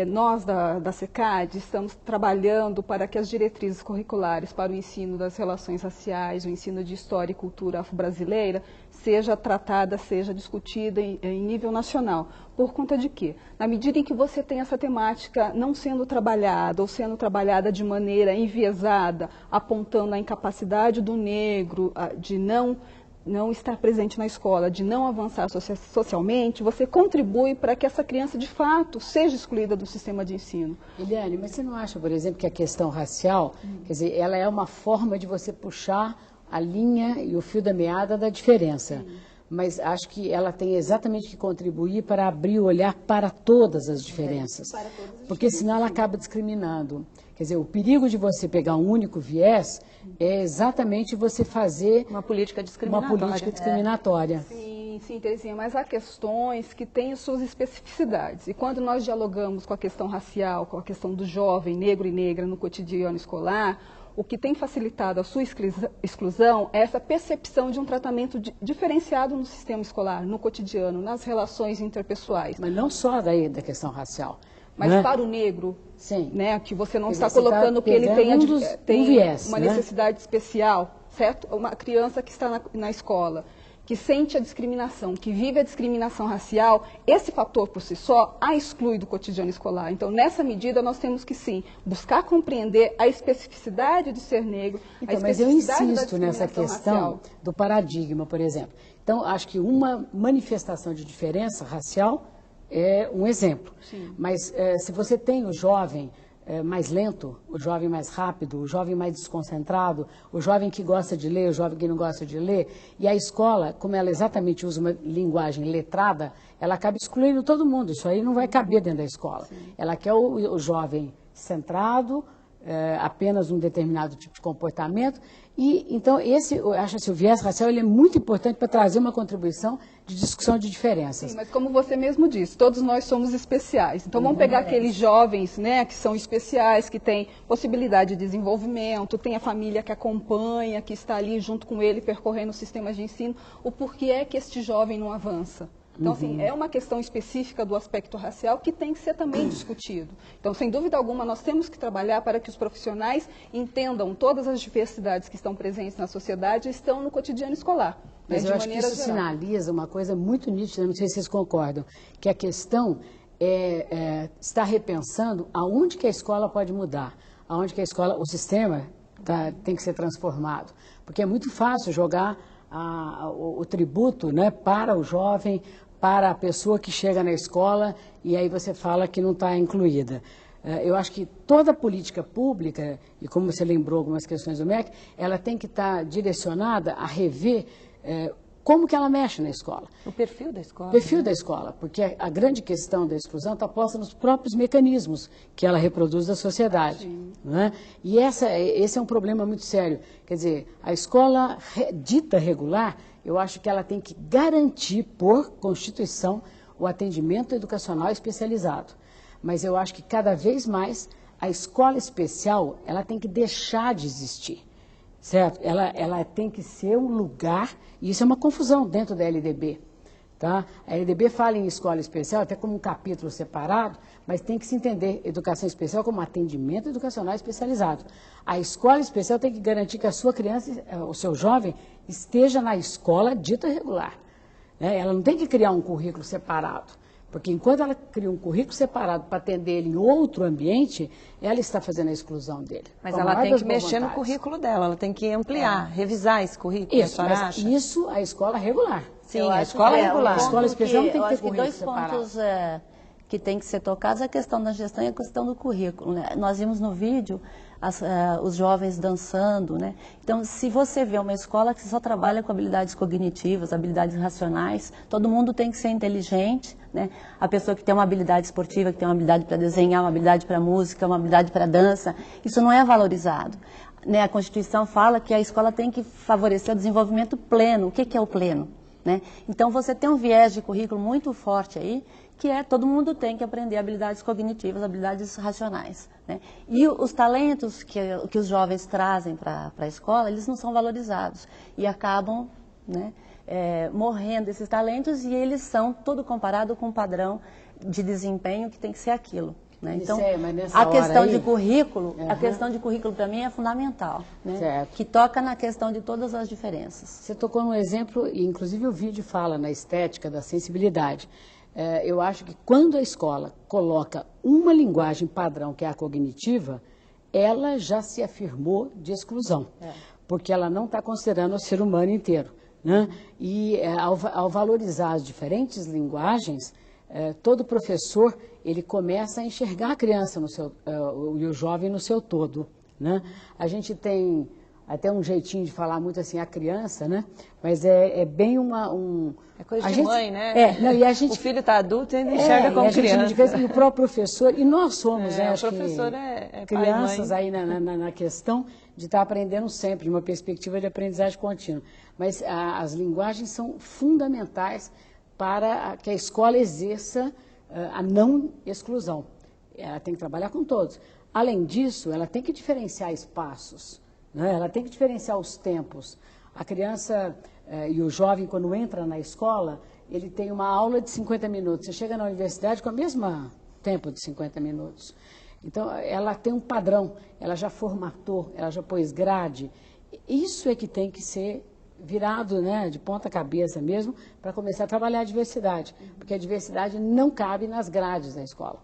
Speaker 20: Nós da SECAD estamos trabalhando para que as diretrizes curriculares para o ensino das relações raciais, o ensino de história e cultura afro-brasileira, seja tratada, seja discutida em nível nacional. Por conta de quê? Na medida em que você tem essa temática não sendo trabalhada ou sendo trabalhada de maneira enviesada, apontando a incapacidade do negro de não estar presente na escola, de não avançar socialmente, você contribui para que essa criança, de fato, seja excluída do sistema de ensino.
Speaker 19: Eliane, mas você não acha, por exemplo, que a questão racial, quer dizer, ela é uma forma de você puxar a linha e o fio da meada da diferença, mas acho que ela tem exatamente que contribuir para abrir o olhar para todas as diferenças, porque senão ela acaba discriminando. Quer dizer, o perigo de você pegar um único viés é exatamente você fazer
Speaker 1: uma política discriminatória.
Speaker 20: Sim, Terezinha, mas há questões que têm suas especificidades. E quando nós dialogamos com a questão racial, com a questão do jovem negro e negra no cotidiano escolar, o que tem facilitado a sua exclusão é essa percepção de um tratamento diferenciado no sistema escolar, no cotidiano, nas relações interpessoais.
Speaker 19: Mas não só daí da questão racial.
Speaker 20: Mas
Speaker 19: né?
Speaker 20: Para o negro,
Speaker 19: sim,
Speaker 20: né, que você não está colocando que ele tenha
Speaker 19: um viés,
Speaker 20: uma
Speaker 19: né?
Speaker 20: necessidade especial, certo? Uma criança que está na escola, que sente a discriminação, que vive a discriminação racial, esse fator por si só a exclui do cotidiano escolar. Então, nessa medida, nós temos que, sim, buscar compreender a especificidade de ser negro,
Speaker 19: então, mas eu insisto nessa questão do paradigma, por exemplo. Então, acho que uma manifestação de diferença racial é um exemplo. Sim. Mas se você tem o jovem mais lento, o jovem mais rápido, o jovem mais desconcentrado, o jovem que gosta de ler, o jovem que não gosta de ler, e a escola, como ela exatamente usa uma linguagem letrada, ela acaba excluindo todo mundo. Isso aí não vai caber dentro da escola. Sim. Ela quer o jovem centrado, apenas um determinado tipo de comportamento. E então eu acho que o viés racial ele é muito importante para trazer uma contribuição de discussão de diferenças.
Speaker 20: Sim, mas como você mesmo disse, todos nós somos especiais. Então vamos pegar aqueles jovens, né, que são especiais, que têm possibilidade de desenvolvimento, tem a família que acompanha, que está ali junto com ele percorrendo o sistema de ensino. O porquê é que este jovem não avança? Então, assim, é uma questão específica do aspecto racial que tem que ser também discutido. Então, sem dúvida alguma, nós temos que trabalhar para que os profissionais entendam todas as diversidades que estão presentes na sociedade e estão no cotidiano escolar.
Speaker 19: Mas eu acho que isso sinaliza uma coisa muito nítida, não sei se vocês concordam, que a questão está repensando aonde que a escola pode mudar, aonde que a escola, o sistema tem que ser transformado. Porque é muito fácil jogar o tributo, né, para o jovem, para a pessoa que chega na escola e aí você fala que não está incluída. Eu acho que toda política pública, e como você lembrou algumas questões do MEC, ela tem que estar direcionada a rever como que ela mexe na escola.
Speaker 1: O perfil da escola.
Speaker 19: O perfil da escola, porque a grande questão da exclusão está posta nos próprios mecanismos que ela reproduz da sociedade. Não é? E esse é um problema muito sério. Quer dizer, a escola dita regular, eu acho que ela tem que garantir, por Constituição, o atendimento educacional especializado. Mas eu acho que cada vez mais a escola especial, ela tem que deixar de existir. Certo? Ela tem que ser um lugar, e isso é uma confusão dentro da LDB. Tá? A LDB fala em escola especial, até como um capítulo separado, mas tem que se entender educação especial como atendimento educacional especializado. A escola especial tem que garantir que a sua criança, o seu jovem, esteja na escola dita regular. Né? Ela não tem que criar um currículo separado. Porque enquanto ela cria um currículo separado para atender ele em outro ambiente, ela está fazendo a exclusão dele.
Speaker 1: Mas ela tem que mexer no currículo dela, ela tem que ampliar, revisar esse currículo.
Speaker 19: Isso, mas isso a escola regular.
Speaker 1: Sim, a escola regular.
Speaker 19: A escola especial não tem que ter currículo
Speaker 21: dois pontos que tem que ser tocados, a questão da gestão e a questão do currículo. Né? Nós vimos no vídeo os jovens dançando, né? Então, se você vê uma escola que só trabalha com habilidades cognitivas, habilidades racionais, todo mundo tem que ser inteligente, né? A pessoa que tem uma habilidade esportiva, que tem uma habilidade para desenhar, uma habilidade para música, uma habilidade para dança, isso não é valorizado. Né? A Constituição fala que a escola tem que favorecer o desenvolvimento pleno. O que é o pleno? Né? Então, você tem um viés de currículo muito forte aí, que todo mundo tem que aprender habilidades cognitivas, habilidades racionais. Né? E os talentos que os jovens trazem para a escola, eles não são valorizados e acabam, né, morrendo esses talentos, e eles são todo comparado com um padrão de desempenho que tem que ser aquilo. Né? Então, a questão de currículo, a questão de currículo para mim é fundamental, né? Que toca na questão de todas as diferenças.
Speaker 19: Você tocou num exemplo, e inclusive o vídeo fala na estética da sensibilidade. Eu acho que quando a escola coloca uma linguagem padrão, que é a cognitiva, ela já se afirmou de exclusão, porque ela não está considerando o ser humano inteiro. Né? E ao valorizar as diferentes linguagens, todo professor ele começa a enxergar a criança e o jovem no seu todo. Né? A gente tem até um jeitinho de falar muito assim, a criança, né? Mas é bem
Speaker 1: É coisa de mãe, né?
Speaker 19: E a gente,
Speaker 1: o filho está adulto e ainda enxerga como criança.
Speaker 19: E o próprio professor, e nós somos, né?
Speaker 1: O
Speaker 19: acho
Speaker 1: professor
Speaker 19: que crianças aí na questão de estar aprendendo sempre, de uma perspectiva de aprendizagem contínua. Mas as linguagens são fundamentais para que a escola exerça a não exclusão. Ela tem que trabalhar com todos. Além disso, ela tem que diferenciar espaços. Né? Ela tem que diferenciar os tempos. A criança e o jovem, quando entra na escola, ele tem uma aula de 50 minutos. Você chega na universidade com o mesmo tempo de 50 minutos. Então, ela tem um padrão, ela já formatou, ela já pôs grade. Isso é que tem que ser virado, né, de ponta cabeça mesmo, para começar a trabalhar a diversidade. Porque a diversidade não cabe nas grades da escola.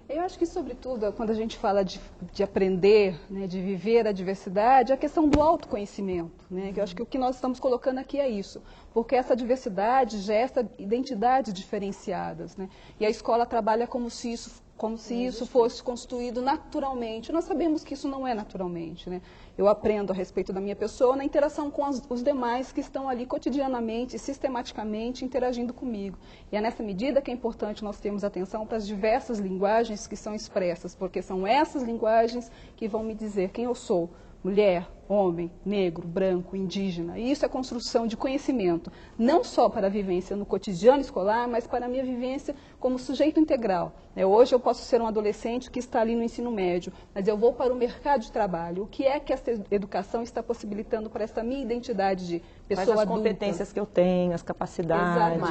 Speaker 20: Eu acho que, sobretudo, quando a gente fala de aprender, né, de viver a diversidade, a questão do autoconhecimento. Né, que eu acho que o que nós estamos colocando aqui é isso. Porque essa diversidade gesta identidades diferenciadas. Né, e a escola trabalha como se isso fosse construído naturalmente. Nós sabemos que isso não é naturalmente. Né? Eu aprendo a respeito da minha pessoa na interação com os demais que estão ali cotidianamente, sistematicamente interagindo comigo. E é nessa medida que é importante nós termos atenção para as diversas linguagens que são expressas, porque são essas linguagens que vão me dizer quem eu sou, mulher, homem, negro, branco, indígena. E isso é construção de conhecimento, não só para a vivência no cotidiano escolar, mas para a minha vivência como sujeito integral. Hoje eu posso ser um adolescente que está ali no ensino médio, mas eu vou para o mercado de trabalho. O que é que essa educação está possibilitando para essa minha identidade de pessoa adulta?
Speaker 1: As competências que eu tenho, as capacidades.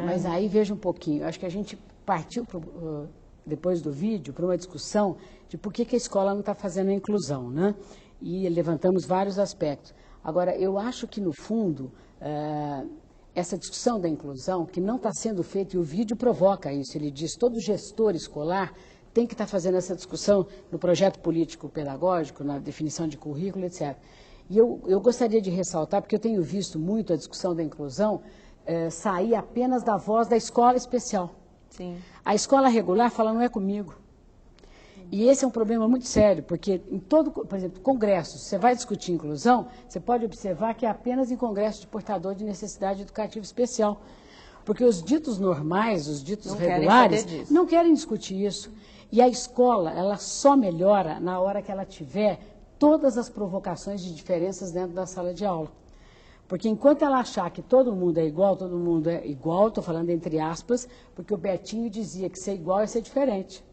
Speaker 19: Mas aí veja um pouquinho, acho que a gente partiu depois do vídeo para uma discussão de por que a escola não está fazendo a inclusão, né? E levantamos vários aspectos. Agora, eu acho que, no fundo, essa discussão da inclusão, que não está sendo feita, e o vídeo provoca isso, ele diz, todo gestor escolar tem que estar fazendo essa discussão no projeto político-pedagógico, na definição de currículo, etc. E eu gostaria de ressaltar, porque eu tenho visto muito a discussão da inclusão sair apenas da voz da escola especial.
Speaker 1: Sim.
Speaker 19: A escola regular fala, não é comigo. E esse é um problema muito sério, porque em todo, por exemplo, congresso, você vai discutir inclusão, você pode observar que é apenas em congresso de portador de necessidade educativa especial. Porque os ditos normais, os ditos regulares, não querem discutir isso. E a escola, ela só melhora na hora que ela tiver todas as provocações de diferenças dentro da sala de aula. Porque enquanto ela achar que todo mundo é igual, estou falando entre aspas, porque o Betinho dizia que ser igual é ser diferente.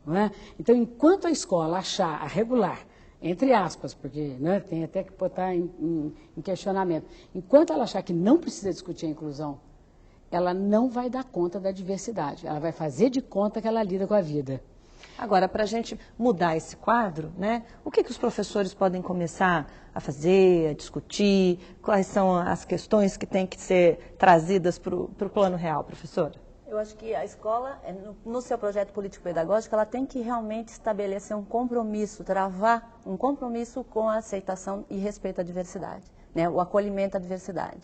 Speaker 19: Não é? Então, enquanto a escola achar a regular, entre aspas, porque tem até que botar em questionamento, enquanto ela achar que não precisa discutir a inclusão, ela não vai dar conta da diversidade, ela vai fazer de conta que ela lida com a vida.
Speaker 1: Agora, para a gente mudar esse quadro, o que os professores podem começar a fazer, a discutir, quais são as questões que têm que ser trazidas para o plano real, professora?
Speaker 21: Eu acho que a escola, no seu projeto político-pedagógico, ela tem que realmente estabelecer um compromisso, travar um compromisso com a aceitação e respeito à diversidade, o acolhimento à diversidade.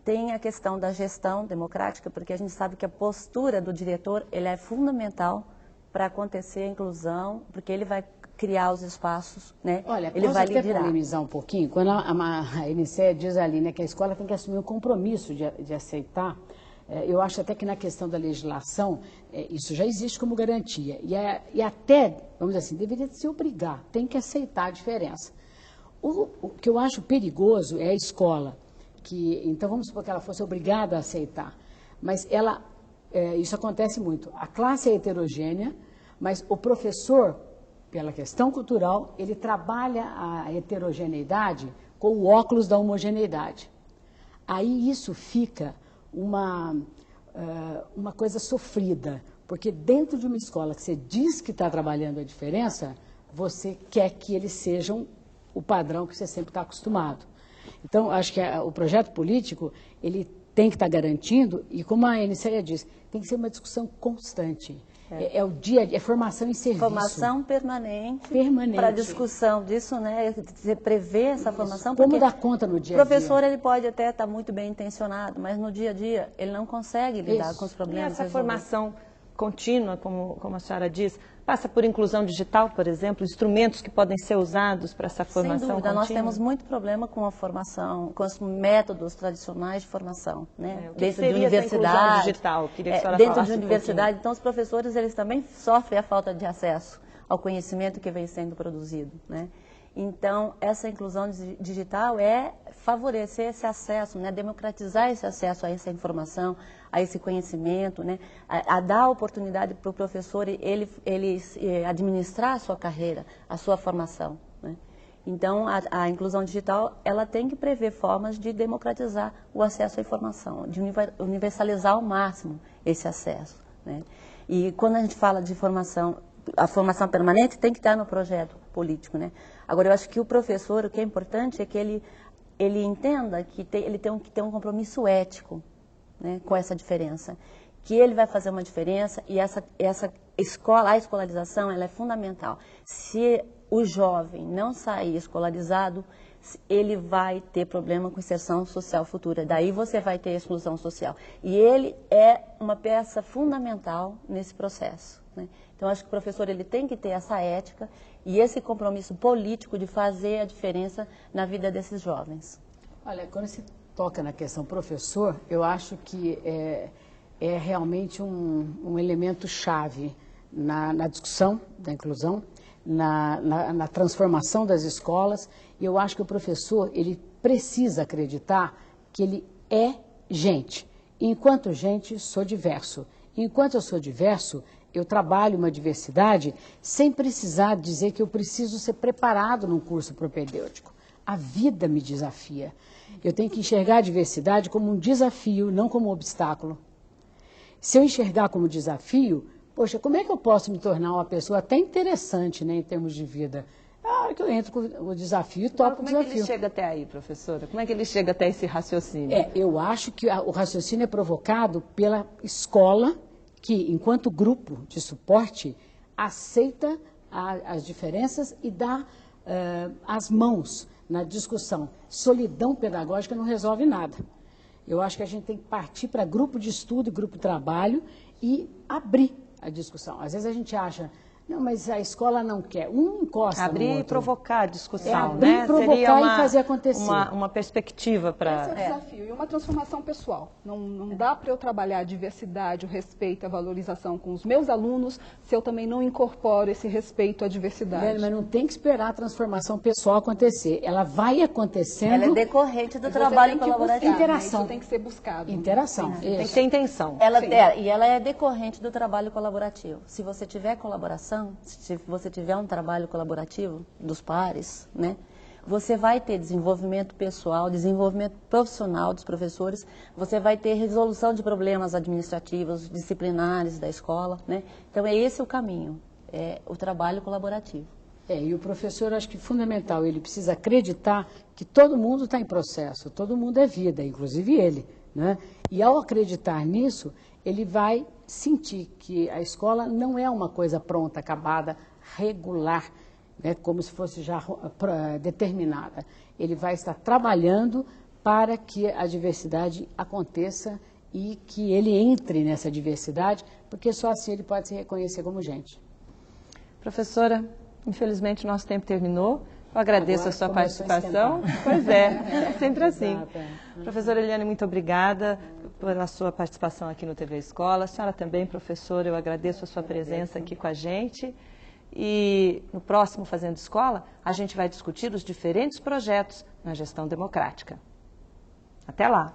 Speaker 21: Tem a questão da gestão democrática, porque a gente sabe que a postura do diretor é fundamental para acontecer a inclusão, porque ele vai criar os espaços,
Speaker 19: Olha,
Speaker 21: ele vai liderar.
Speaker 19: Até polemizar um pouquinho, quando a Enicéia diz ali que a escola tem que assumir um compromisso de aceitar. Eu acho até que na questão da legislação, isso já existe como garantia. E até, vamos dizer assim, deveria se obrigar, tem que aceitar a diferença. O que eu acho perigoso é a escola, então vamos supor que ela fosse obrigada a aceitar. Mas isso acontece muito. A classe é heterogênea, mas o professor, pela questão cultural, ele trabalha a heterogeneidade com o óculos da homogeneidade. Aí isso fica uma coisa sofrida, porque dentro de uma escola que você diz que está trabalhando a diferença, você quer que eles sejam o padrão que você sempre está acostumado. Então, acho que o projeto político, ele tem que estar garantindo, e como a Enicéia disse, tem que ser uma discussão constante. É o dia a dia, é formação em serviço.
Speaker 21: Formação permanente. Para discussão disso, Você prever essa formação.
Speaker 19: Como dar conta no dia a dia?
Speaker 21: O professor, ele pode até estar muito bem intencionado, mas no dia a dia ele não consegue lidar com os problemas.
Speaker 1: E essa formação contínua, como a senhora diz, passa por inclusão digital, por exemplo, instrumentos que podem ser usados para essa formação
Speaker 21: Sem dúvida,
Speaker 1: contínua?
Speaker 21: nós temos muito problema com a formação, com os métodos tradicionais de formação, dentro de universidade,
Speaker 1: digital? Queria que a senhora
Speaker 21: dentro de universidade, então os professores, eles também sofrem a falta de acesso ao conhecimento que vem sendo produzido, Então, essa inclusão digital é favorecer esse acesso, democratizar esse acesso a essa informação, a esse conhecimento, a dar a oportunidade para o professor ele administrar a sua carreira, a sua formação. Então, a inclusão digital, ela tem que prever formas de democratizar o acesso à informação, de universalizar ao máximo esse acesso. E quando a gente fala de formação, a formação permanente tem que estar no projeto político, Agora, eu acho que o professor, o que é importante é que ele entenda que ele tem que ter um compromisso ético, com essa diferença, que ele vai fazer uma diferença e a escolarização, ela é fundamental. Se o jovem não sair escolarizado, ele vai ter problema com inserção social futura. Daí você vai ter exclusão social. E ele é uma peça fundamental nesse processo. Então, acho que o professor ele tem que ter essa ética e esse compromisso político de fazer a diferença na vida desses jovens.
Speaker 19: Olha, quando se toca na questão professor, eu acho que é realmente um elemento chave na discussão da inclusão, na transformação das escolas. E eu acho que o professor, ele precisa acreditar que ele é gente. Enquanto gente, sou diverso. Enquanto eu sou diverso, eu trabalho uma diversidade sem precisar dizer que eu preciso ser preparado num curso propedêutico. A vida me desafia. Eu tenho que enxergar a diversidade como um desafio, não como um obstáculo. Se eu enxergar como desafio, poxa, como é que eu posso me tornar uma pessoa até interessante, né, em termos de vida? A hora que eu entro com o desafio e topo o desafio.
Speaker 1: Como é que ele chega até aí, professora? Como é que ele chega até esse raciocínio?
Speaker 19: Eu acho que o raciocínio é provocado pela escola, que, enquanto grupo de suporte, aceita as diferenças e dá as mãos na discussão. Solidão pedagógica não resolve nada. Eu acho que a gente tem que partir para grupo de estudo, grupo de trabalho e abrir a discussão. Às vezes a gente acha, não, mas a escola não quer. Um encosta
Speaker 1: abrir
Speaker 19: no outro.
Speaker 1: E provocar a discussão,
Speaker 19: abrir,
Speaker 1: né?
Speaker 19: provocar
Speaker 1: Seria
Speaker 19: e fazer acontecer.
Speaker 1: Uma perspectiva para...
Speaker 20: Esse é o desafio e uma transformação pessoal. Não dá para eu trabalhar a diversidade, o respeito, a valorização com os meus alunos se eu também não incorporo esse respeito à diversidade.
Speaker 19: Mas não tem que esperar a transformação pessoal acontecer. Ela vai acontecendo...
Speaker 21: Ela é decorrente do trabalho colaborativo.
Speaker 19: Interação.
Speaker 20: Isso tem que ser buscado.
Speaker 19: Interação.
Speaker 21: Tem
Speaker 1: que ter intenção.
Speaker 21: E ela é decorrente do trabalho colaborativo. Se você tiver colaboração, se você tiver um trabalho colaborativo dos pares, né, você vai ter desenvolvimento pessoal, desenvolvimento profissional dos professores, você vai ter resolução de problemas administrativos, disciplinares da escola, né? Então é esse o caminho, é o trabalho colaborativo.
Speaker 19: E o professor, acho que é fundamental, ele precisa acreditar que todo mundo está em processo, todo mundo é vida, inclusive ele, né? E ao acreditar nisso, ele vai sentir que a escola não é uma coisa pronta, acabada, regular, né, como se fosse já determinada. Ele vai estar trabalhando para que a diversidade aconteça e que ele entre nessa diversidade, porque só assim ele pode se reconhecer como gente.
Speaker 1: Professora, infelizmente nosso tempo terminou. Eu agradeço a sua participação. Pois é sempre assim. Professora Eliane, muito obrigada pela sua participação aqui no TV Escola. A senhora também, professora, eu agradeço a sua presença aqui com a gente. E no próximo Fazendo Escola, a gente vai discutir os diferentes projetos na gestão democrática. Até lá!